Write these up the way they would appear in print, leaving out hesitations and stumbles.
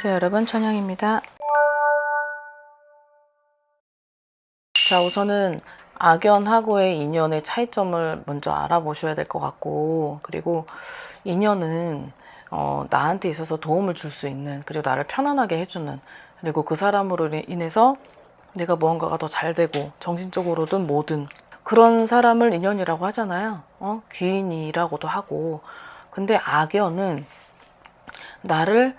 안녕하세요 여러분, 천영입니다. 자, 우선은 악연하고의 인연의 차이점을 먼저 알아보셔야 될 것 같고, 그리고 인연은 나한테 있어서 도움을 줄 수 있는, 그리고 나를 편안하게 해주는, 그리고 그 사람으로 인해서 내가 무언가가 더 잘 되고 정신적으로든 뭐든 그런 사람을 인연이라고 하잖아요. 귀인이라고도 하고. 근데 악연은 나를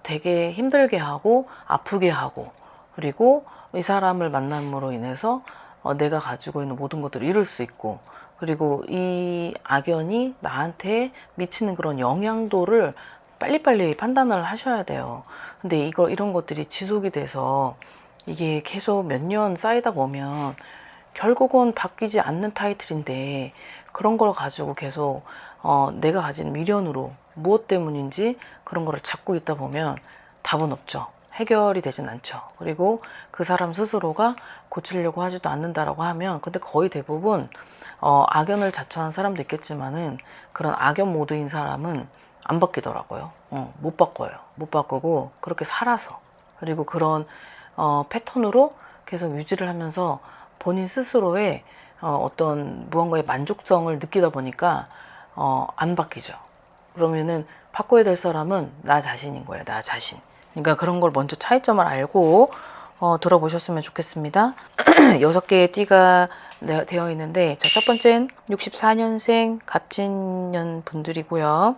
되게 힘들게 하고 아프게 하고, 그리고 이 사람을 만남으로 인해서 내가 가지고 있는 모든 것들을 잃을 수 있고, 그리고 이 악연이 나한테 미치는 그런 영향도를 빨리빨리 판단을 하셔야 돼요. 근데 이런 것들이 지속이 돼서 이게 계속 몇 년 쌓이다 보면 결국은 바뀌지 않는 타이틀인데, 그런 걸 가지고 계속 내가 가진 미련으로 무엇 때문인지 그런 거를 찾고 있다 보면 답은 없죠. 해결이 되진 않죠. 그리고 그 사람 스스로가 고치려고 하지도 않는다라고 하면, 근데 거의 대부분 악연을 자처한 사람도 있겠지만은 그런 악연 모드인 사람은 안 바뀌더라고요. 못 바꿔요. 못 바꾸고 그렇게 살아서, 그리고 그런 패턴으로 계속 유지를 하면서 본인 스스로의 어떤 무언가의 만족성을 느끼다 보니까 안 바뀌죠. 그러면은 바꿔야 될 사람은 나 자신인 거예요. 나 자신. 그러니까 그런 걸 먼저 차이점을 알고 들어보셨으면 좋겠습니다. 6개의 띠가 되어 있는데, 자, 첫 번째는 64년생 갑진년 분들이고요.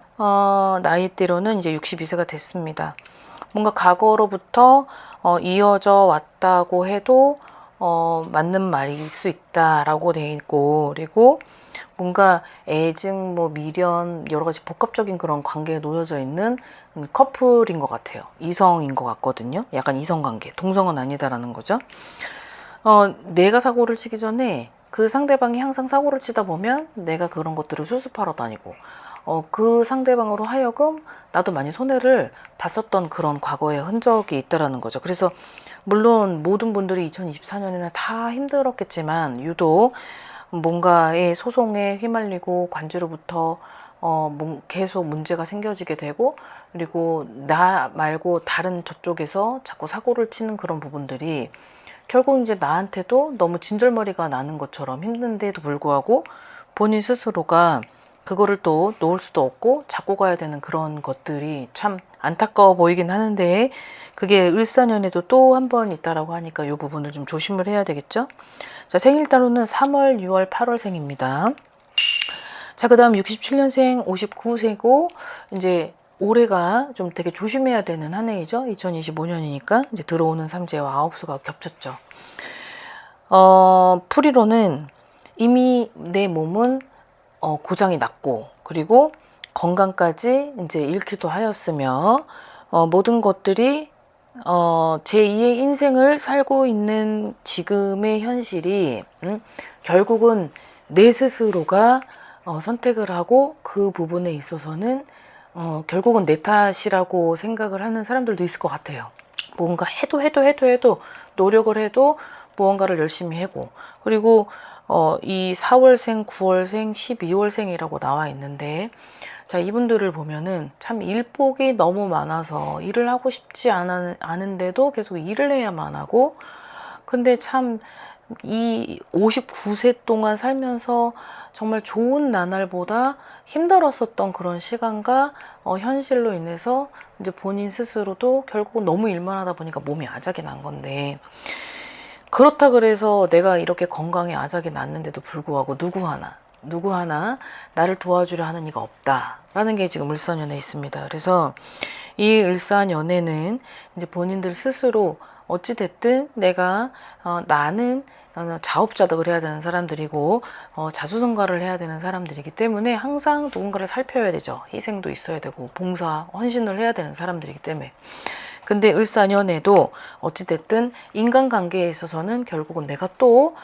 나이대로는 이제 62세가 됐습니다. 뭔가 과거로부터 이어져 왔다고 해도 맞는 말일 수 있다라고 돼 있고, 그리고 뭔가 애증, 뭐 미련, 여러 가지 복합적인 그런 관계에 놓여져 있는 커플인 것 같아요. 이성인 것 같거든요. 약간 이성관계, 동성은 아니다라는 거죠. 내가 사고를 치기 전에 그 상대방이 항상 사고를 치다 보면 내가 그런 것들을 수습하러 다니고, 그 상대방으로 하여금 나도 많이 손해를 봤었던 그런 과거의 흔적이 있다라는 거죠. 그래서 물론 모든 분들이 2024년에는 다 힘들었겠지만, 유독 뭔가의 소송에 휘말리고 관주로부터 계속 문제가 생겨지게 되고, 그리고 나 말고 다른 저쪽에서 자꾸 사고를 치는 그런 부분들이 결국 이제 나한테도 너무 진절머리가 나는 것처럼 힘든데도 불구하고 본인 스스로가 그거를 또 놓을 수도 없고 잡고 가야 되는 그런 것들이 참 안타까워 보이긴 하는데, 그게 을사년에도 또 한 번 있다라고 하니까 이 부분을 좀 조심을 해야 되겠죠. 자, 생일달로는 3월, 6월, 8월생입니다. 자, 그 다음 67년생 59세고, 이제 올해가 좀 되게 조심해야 되는 한 해이죠. 2025년이니까 이제 들어오는 삼재와 아홉수가 겹쳤죠. 풀이로는 이미 내 몸은 고장이 났고, 그리고 건강까지 이제 잃기도 하였으며, 모든 것들이 제2의 인생을 살고 있는 지금의 현실이 결국은 내 스스로가 선택을 하고, 그 부분에 있어서는 결국은 내 탓이라고 생각을 하는 사람들도 있을 것 같아요. 뭔가 해도 노력을 해도 무언가를 열심히 하고, 그리고 이 4월생, 9월생, 12월생이라고 나와 있는데, 자, 이분들을 보면은 참 일복이 너무 많아서 일을 하고 싶지 않은데도 계속 일을 해야만 하고, 근데 참 이 59세 동안 살면서 정말 좋은 나날보다 힘들었었던 그런 시간과 현실로 인해서 이제 본인 스스로도 결국은 너무 일만 하다 보니까 몸이 아작이 난 건데, 그렇다 그래서 내가 이렇게 건강에 아작이 났는데도 불구하고 누구 하나 나를 도와주려 하는 이가 없다라는 게 지금 을사년에 있습니다. 그래서 이 을사년에는 이제 본인들 스스로 어찌됐든 내가 나는 자업자득을 해야 되는 사람들이고 자수성가를 해야 되는 사람들이기 때문에 항상 누군가를 살펴야 되죠. 희생도 있어야 되고 봉사, 헌신을 해야 되는 사람들이기 때문에. 근데 을사년에도 어찌됐든 인간관계에 있어서는 결국은 내가 또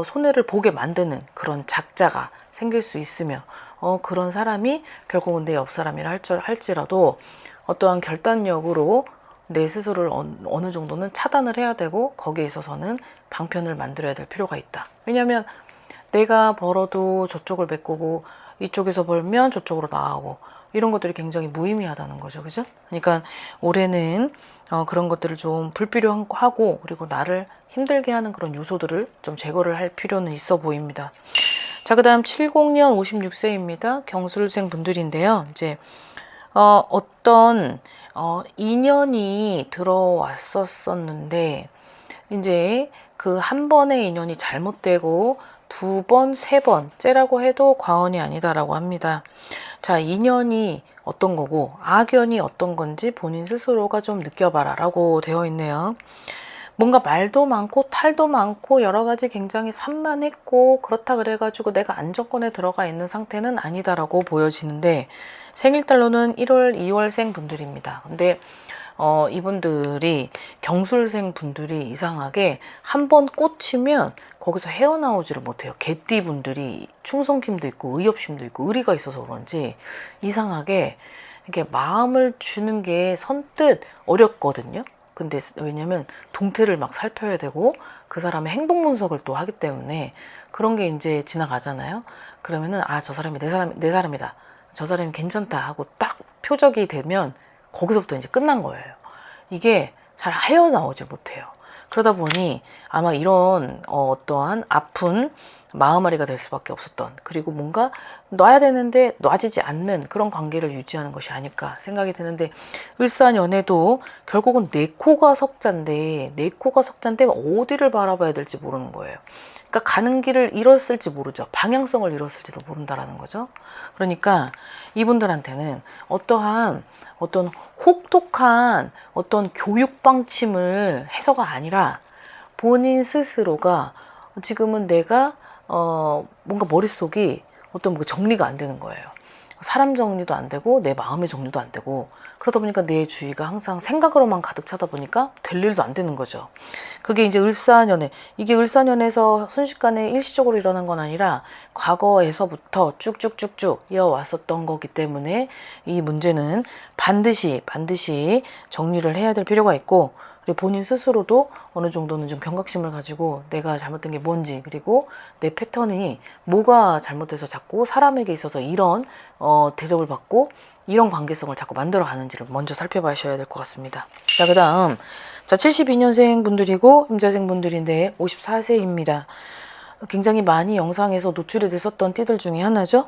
손해를 보게 만드는 그런 작자가 생길 수 있으며, 그런 사람이 결국은 내 옆사람이라 할지라도 어떠한 결단력으로 내 스스로를 어느 정도는 차단을 해야 되고, 거기에 있어서는 방편을 만들어야 될 필요가 있다. 왜냐하면 내가 벌어도 저쪽을 메꾸고 이쪽에서 벌면 저쪽으로 나가고 이런 것들이 굉장히 무의미하다는 거죠. 그죠? 그러니까 올해는 그런 것들을 좀 불필요하고 그리고 나를 힘들게 하는 그런 요소들을 좀 제거를 할 필요는 있어 보입니다. 자, 그 다음 70년 56세입니다. 경술생 분들인데요. 이제 어떤 인연이 들어왔었었는데 이제 그 한 번의 인연이 잘못되고 두 번, 세 번째라고 해도 과언이 아니다라고 합니다. 자, 인연이 어떤 거고 악연이 어떤 건지 본인 스스로가 좀 느껴봐라 라고 되어 있네요. 뭔가 말도 많고 탈도 많고 여러 가지 굉장히 산만했고 그렇다 그래가지고 내가 안정권에 들어가 있는 상태는 아니다라고 보여지는데 생일달로는 1월, 2월생 분들입니다. 근데 이분들이 경술생 분들이 이상하게 한 번 꽂히면 거기서 헤어나오지를 못해요. 개띠 분들이 충성심도 있고 의협심도 있고 의리가 있어서 그런지 이상하게 이렇게 마음을 주는 게 선뜻 어렵거든요. 근데 왜냐면 동태를 막 살펴야 되고 그 사람의 행동 분석을 또 하기 때문에 그런 게 이제 지나가잖아요. 그러면은 아, 저 사람이 내 사람이다. 저 사람이 괜찮다 하고 딱 표적이 되면 거기서부터 이제 끝난 거예요. 이게 잘 헤어나오지 못해요. 그러다 보니 아마 이런 어떠한 아픈 마음앓이가 될 수밖에 없었던, 그리고 뭔가 놔야 되는데 놔지지 않는 그런 관계를 유지하는 것이 아닐까 생각이 드는데, 을사년에도 결국은 내 코가 석자인데 어디를 바라봐야 될지 모르는 거예요. 그러니까 가는 길을 잃었을지 모르죠. 방향성을 잃었을지도 모른다라는 거죠. 그러니까 이분들한테는 어떠한 어떤 혹독한 어떤 교육 방침을 해서가 아니라 본인 스스로가 지금은 내가 뭔가 머릿속이 어떤 뭐 정리가 안 되는 거예요. 사람 정리도 안 되고 내 마음의 정리도 안 되고 그러다 보니까 내 주위가 항상 생각으로만 가득 차다 보니까 될 일도 안 되는 거죠. 그게 이제 을사년에, 이게 을사년에서 순식간에 일시적으로 일어난 건 아니라 과거에서부터 쭉쭉쭉쭉 이어왔었던 거기 때문에 이 문제는 반드시 정리를 해야 될 필요가 있고, 그리고 본인 스스로도 어느 정도는 좀 경각심을 가지고 내가 잘못된 게 뭔지, 그리고 내 패턴이 뭐가 잘못돼서 자꾸 사람에게 있어서 이런 대접을 받고 이런 관계성을 자꾸 만들어 가는지를 먼저 살펴봐셔야 될 것 같습니다. 자, 그 다음 72년생 분들이고 임자생 분들인데 54세입니다. 굉장히 많이 영상에서 노출이 됐었던 띠들 중에 하나죠.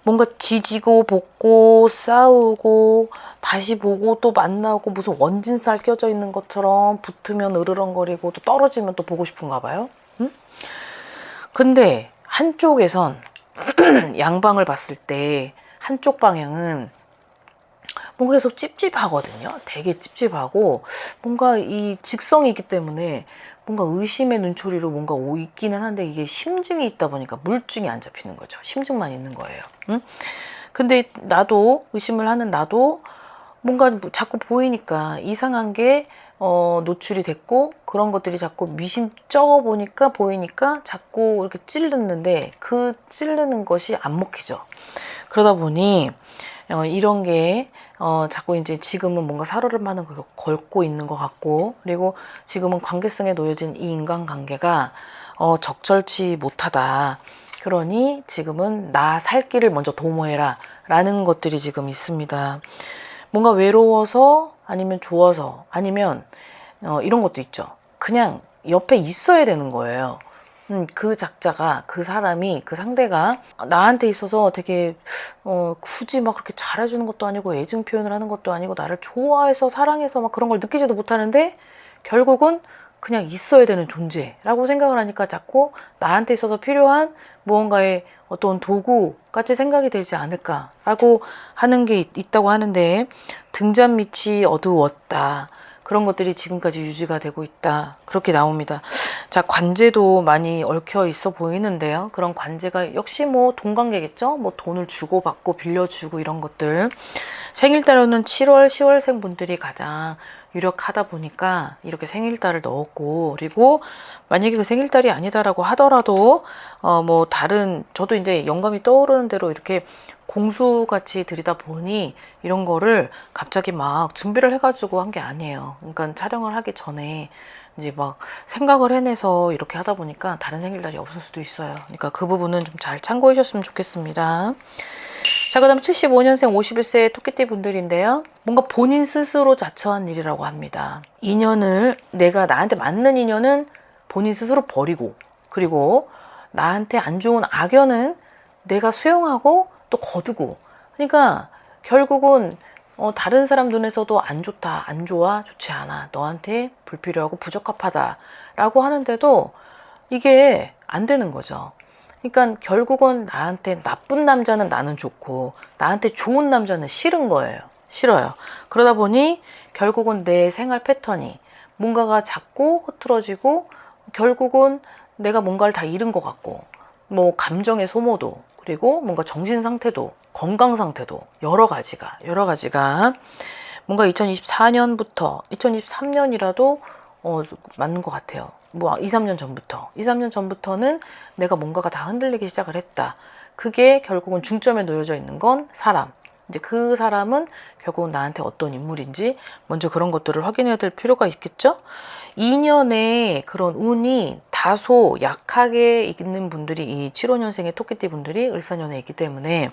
뭔가 지지고 볶고 싸우고 다시 보고 또 만나고 무슨 원진살 껴져 있는 것처럼 붙으면 으르렁거리고 또 떨어지면 또 보고 싶은가 봐요. 응? 근데 한쪽에선 양방을 봤을 때 한쪽 방향은 뭔가 계속 찝찝하거든요. 되게 찝찝하고 뭔가 이 직성이 있기 때문에 뭔가 의심의 눈초리로 뭔가 있기는 한데 이게 심증이 있다 보니까 물증이 안 잡히는 거죠. 심증만 있는 거예요. 응? 근데 나도 의심을 하는 나도 뭔가 자꾸 보이니까 이상한 게 노출이 됐고 그런 것들이 자꾸 미심 적어 보니까 보이니까 자꾸 이렇게 찌르는데 그 찌르는 것이 안 먹히죠. 그러다 보니 이런 게 자꾸 이제 지금은 뭔가 살얼음하는 걸 걸고 있는 것 같고, 그리고 지금은 관계성에 놓여진 이 인간관계가 적절치 못하다. 그러니 지금은 나 살 길을 먼저 도모해라 라는 것들이 지금 있습니다. 뭔가 외로워서 아니면 좋아서 아니면 이런 것도 있죠. 그냥 옆에 있어야 되는 거예요. 그 작자가, 그 사람이, 그 상대가 나한테 있어서 되게 굳이 막 그렇게 잘해주는 것도 아니고 애증 표현을 하는 것도 아니고 나를 좋아해서 사랑해서 막 그런 걸 느끼지도 못하는데 결국은 그냥 있어야 되는 존재라고 생각을 하니까 자꾸 나한테 있어서 필요한 무언가의 어떤 도구같이 생각이 되지 않을까라고 하는 게 있다고 하는데, 등잔 밑이 어두웠다. 그런 것들이 지금까지 유지가 되고 있다. 그렇게 나옵니다. 자, 관제도 많이 얽혀 있어 보이는데요. 그런 관제가 역시 뭐 돈관계겠죠. 뭐 돈을 주고 받고 빌려주고 이런 것들. 생일달로는 7월, 10월생 분들이 가장 유력하다 보니까 이렇게 생일달을 넣었고, 그리고 만약에 그 생일달이 아니다라고 하더라도 뭐 다른, 저도 이제 영감이 떠오르는 대로 이렇게 공수같이 들이다 보니 이런 거를 갑자기 막 준비를 해가지고 한 게 아니에요. 그러니까 촬영을 하기 전에 이제 막 생각을 해내서 이렇게 하다 보니까 다른 생일날이 없을 수도 있어요. 그러니까 그 부분은 좀 잘 참고해 주셨으면 좋겠습니다. 자, 그 다음 75년생 51세 토끼띠 분들인데요. 뭔가 본인 스스로 자처한 일이라고 합니다. 인연을, 내가 나한테 맞는 인연은 본인 스스로 버리고, 그리고 나한테 안 좋은 악연은 내가 수용하고 또 거두고. 그러니까 결국은 다른 사람 눈에서도 안 좋다, 안 좋아, 좋지 않아, 너한테 불필요하고 부적합하다라고 하는데도 이게 안 되는 거죠. 그러니까 결국은 나한테 나쁜 남자는 나는 좋고 나한테 좋은 남자는 싫은 거예요. 싫어요. 그러다 보니 결국은 내 생활 패턴이 뭔가가 자꾸 흐트러지고 결국은 내가 뭔가를 다 잃은 것 같고 뭐 감정의 소모도 그리고 뭔가 정신 상태도 건강 상태도 여러 가지가 뭔가 2024년부터 2023년이라도 맞는 것 같아요. 뭐 2, 3년 전부터 2, 3년 전부터는 내가 뭔가가 다 흔들리기 시작을 했다. 그게 결국은 중점에 놓여져 있는 건 사람. 이제 그 사람은 결국은 나한테 어떤 인물인지 먼저 그런 것들을 확인해야 될 필요가 있겠죠. 2년에 그런 운이 다소 약하게 있는 분들이 이 75년생의 토끼띠 분들이 을사년에 있기 때문에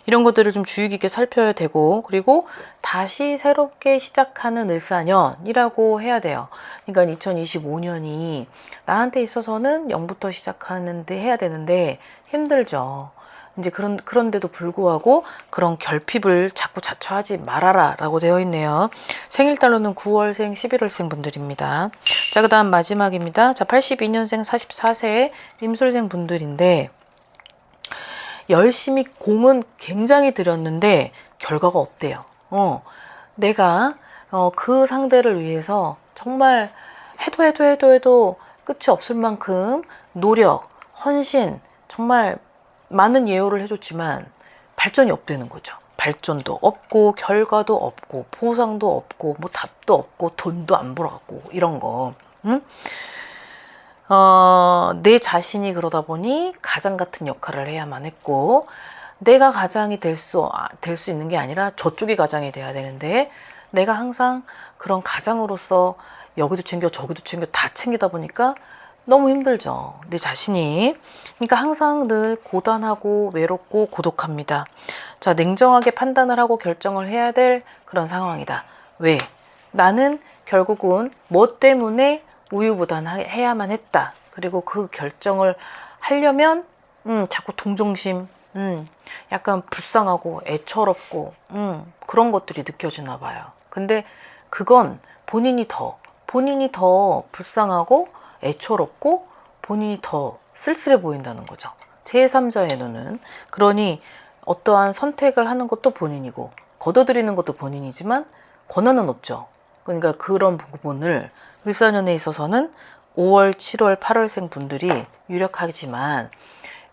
이런 것들을 좀 주의 깊게 살펴야 되고 그리고 다시 새롭게 시작하는 을사년이라고 해야 돼요. 그러니까 2025년이 나한테 있어서는 0부터 시작하는데 해야 되는데 힘들죠. 이제 그런데도 불구하고 그런 결핍을 자꾸 자처하지 말아라 라고 되어 있네요. 생일달로는 9월생, 11월생 분들입니다. 자, 그 다음 마지막입니다. 자, 82년생 44세 임술생 분들인데 열심히 공은 굉장히 들였는데 결과가 없대요. 내가 그 상대를 위해서 정말 해도 끝이 없을 만큼 노력, 헌신, 정말 많은 예우를 해줬지만 발전이 없다는 거죠. 발전도 없고 결과도 없고 보상도 없고 뭐 답도 없고 돈도 안 벌어갖고 이런 거. 응? 내 자신이 그러다 보니 가장 같은 역할을 해야만 했고 내가 가장이 될 수 있는 게 아니라 저쪽이 가장이 돼야 되는데 내가 항상 그런 가장으로서 여기도 챙겨 저기도 챙겨 다 챙기다 보니까 너무 힘들죠. 내 자신이. 그러니까 항상 늘 고단하고 외롭고 고독합니다. 자, 냉정하게 판단을 하고 결정을 해야 될 그런 상황이다. 왜? 나는 결국은 뭐 때문에 우유부단해야만 했다. 그리고 그 결정을 하려면 자꾸 동정심, 약간 불쌍하고 애처롭고 그런 것들이 느껴지나 봐요. 근데 그건 본인이 더 불쌍하고 애처롭고 본인이 더 쓸쓸해 보인다는 거죠. 제3자의 눈은. 그러니 어떠한 선택을 하는 것도 본인이고 거둬들이는 것도 본인이지만 권한은 없죠. 그러니까 그런 부분을 을사년에 있어서는 5월, 7월, 8월생 분들이 유력하지만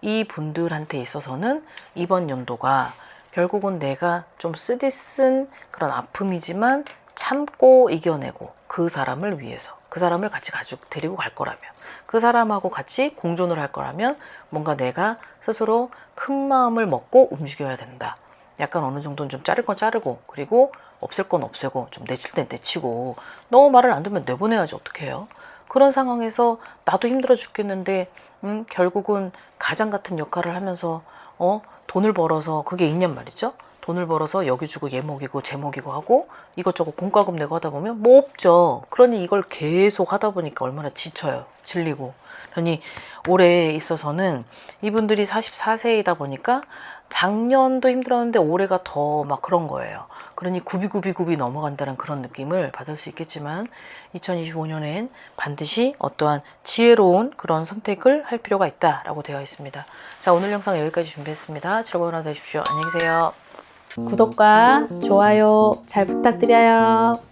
이 분들한테 있어서는 이번 연도가 결국은 내가 좀 쓰디쓴 그런 아픔이지만 참고 이겨내고 그 사람을 위해서 그 사람을 같이 가지고 데리고 갈 거라면 그 사람하고 같이 공존을 할 거라면 뭔가 내가 스스로 큰 마음을 먹고 움직여야 된다. 약간 어느 정도는 좀 자를 건 자르고 그리고 없앨 건 없애고 좀 내칠 땐 내치고 너무 말을 안 듣면 내보내야지 어떡해요. 그런 상황에서 나도 힘들어 죽겠는데 결국은 가장 같은 역할을 하면서 돈을 벌어서 그게 있냔 말이죠. 돈을 벌어서 여기 주고 얘 먹이고 쟤 먹이고 하고 이것저것 공과금 내고 하다 보면 뭐 없죠. 그러니 이걸 계속 하다 보니까 얼마나 지쳐요. 질리고. 그러니 올해에 있어서는 이분들이 44세이다 보니까 작년도 힘들었는데 올해가 더 막 그런 거예요. 그러니 굽이 넘어간다는 그런 느낌을 받을 수 있겠지만 2025년엔 반드시 어떠한 지혜로운 그런 선택을 할 필요가 있다라고 되어 있습니다. 자, 오늘 영상 여기까지 준비했습니다. 즐거운 하루 되십시오. 안녕히 계세요. 구독과 좋아요 잘 부탁드려요.